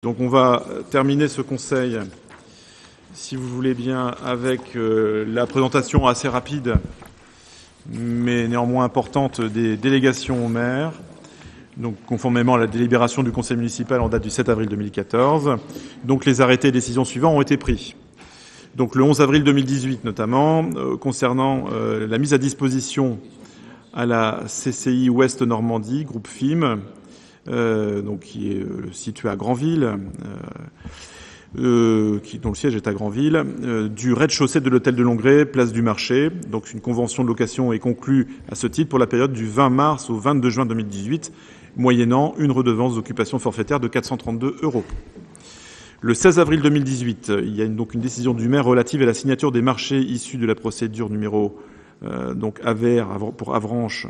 Donc on va terminer ce conseil, si vous voulez bien, avec la présentation assez rapide, mais néanmoins importante, des délégations au maire. Donc conformément à la délibération du conseil municipal en date du 7 avril 2014. Donc les arrêtés et décisions suivants ont été pris. Donc le 11 avril 2018 notamment, concernant la mise à disposition à la CCI Ouest Normandie, groupe FIM, donc qui est situé à Granville, dont le siège est à Granville, du rez-de-chaussée de l'hôtel de Longré, place du Marché. Donc une convention de location est conclue à ce titre pour la période du 20 mars au 22 juin 2018, moyennant une redevance d'occupation forfaitaire de 432 €. Le 16 avril 2018, il y a donc une décision du maire relative à la signature des marchés issus de la procédure numéro donc AVER pour Avranches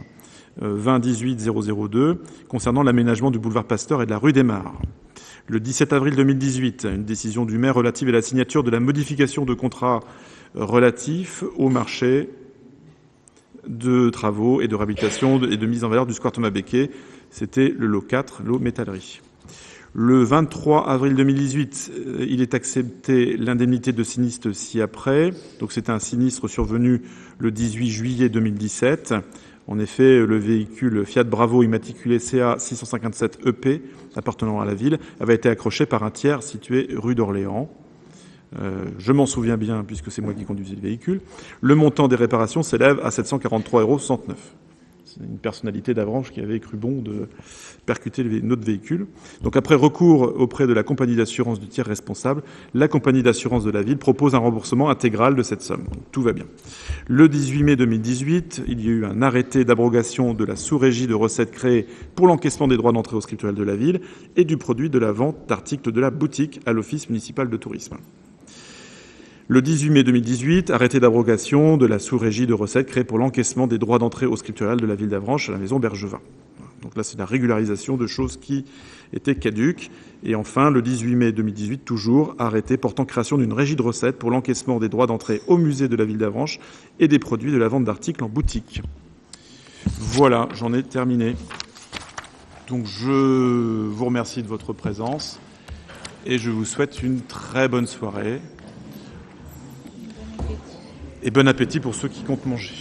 2018-002 concernant l'aménagement du boulevard Pasteur et de la rue des Mares. Le 17 avril 2018, une décision du maire relative à la signature de la modification de contrat relatif au marché de travaux et de réhabilitation et de mise en valeur du square Thomas Becquet. C'était le lot 4, lot métallerie. Le 23 avril 2018, il est accepté l'indemnité de sinistre ci-après. Donc c'est un sinistre survenu le 18 juillet 2017. En effet, le véhicule Fiat Bravo immatriculé CA 657 EP appartenant à la ville avait été accroché par un tiers situé rue d'Orléans. Je m'en souviens bien puisque c'est moi qui conduisais le véhicule. Le montant des réparations s'élève à 743,69 €. C'est une personnalité d'Avranches qui avait cru bon de percuter notre véhicule. Donc après recours auprès de la compagnie d'assurance du tiers responsable, la compagnie d'assurance de la ville propose un remboursement intégral de cette somme. Donc, tout va bien. Le 18 mai 2018, il y a eu un arrêté d'abrogation de la sous-régie de recettes créée pour l'encaissement des droits d'entrée au scriptuel de la ville et du produit de la vente d'articles de la boutique à l'Office municipal de tourisme. Le 18 mai 2018, arrêté d'abrogation de la sous-régie de recettes créée pour l'encaissement des droits d'entrée au scriptural de la ville d'Avranches à la maison Bergevin. Donc là, c'est la régularisation de choses qui étaient caduques. Et enfin, le 18 mai 2018, toujours, arrêté portant création d'une régie de recettes pour l'encaissement des droits d'entrée au musée de la ville d'Avranches et des produits de la vente d'articles en boutique. Voilà, j'en ai terminé. Donc je vous remercie de votre présence et je vous souhaite une très bonne soirée. Et bon appétit pour ceux qui comptent manger.